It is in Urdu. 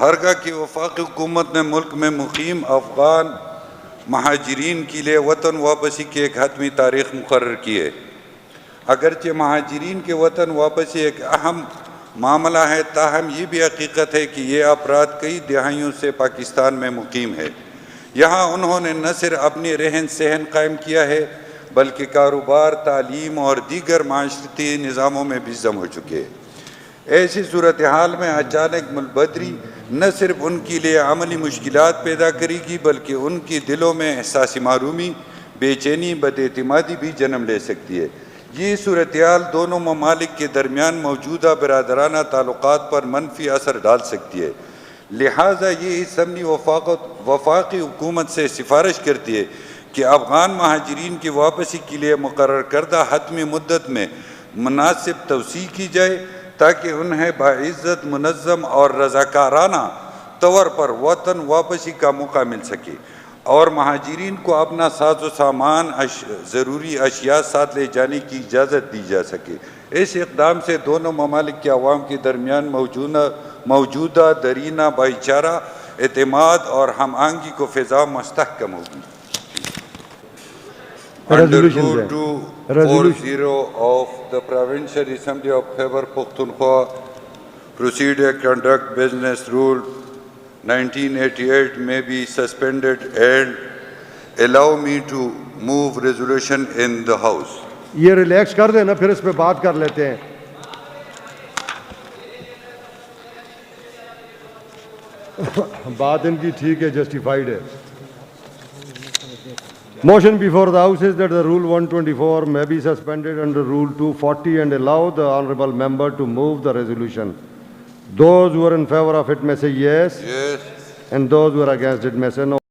ہرگاہ کہ وفاقی حکومت نے ملک میں مقیم افغان مہاجرین کے لیے وطن واپسی کی ایک حتمی تاریخ مقرر کی ہے۔ اگرچہ مہاجرین کے وطن واپسی ایک اہم معاملہ ہے، تاہم یہ بھی حقیقت ہے کہ یہ افراد کئی دہائیوں سے پاکستان میں مقیم ہے۔ یہاں انہوں نے نہ صرف اپنی رہن سہن قائم کیا ہے بلکہ کاروبار، تعلیم اور دیگر معاشرتی نظاموں میں بھی ضم ہو چکے ہیں۔ ایسی صورتحال میں اچانک ملک بدری نہ صرف ان کے لیے عملی مشکلات پیدا کرے گی بلکہ ان کے دلوں میں احساس محرومی، بے چینی، بد اعتمادی بھی جنم لے سکتی ہے۔ یہ صورتحال دونوں ممالک کے درمیان موجودہ برادرانہ تعلقات پر منفی اثر ڈال سکتی ہے۔ لہٰذا یہ اسمبلی وفاقی حکومت سے سفارش کرتی ہے کہ افغان مہاجرین کی واپسی کے لیے مقرر کردہ حتمی مدت میں مناسب توسیع کی جائے تاکہ انہیں باعزت، منظم اور رضاکارانہ طور پر وطن واپسی کا موقع مل سکے اور مہاجرین کو اپنا ساز و سامان، ضروری اشیاء ساتھ لے جانے کی اجازت دی جا سکے۔ اس اقدام سے دونوں ممالک کے عوام کے درمیان موجودہ درینہ بھائی چارہ، اعتماد اور ہم آہنگی کو فضا مستحکم ہوگی۔ Under Rule 240 of the Provincial Assembly of Khyber Pakhtunkhwa, Procedure Conduct Business Rule 1988 may be suspended and allow me to move resolution in the House. یہ ریلیکس کر دیں نا، پھر اس پہ بات کر لیتے ہیں۔ بات ان کی ٹھیک ہے، جسٹیفائیڈ ہے۔ Motion before the House is that the Rule 124 may be suspended under Rule 240 and allow the honourable member to move the resolution. Those who are in favour of it may say yes. Yes. And those who are against it may say no.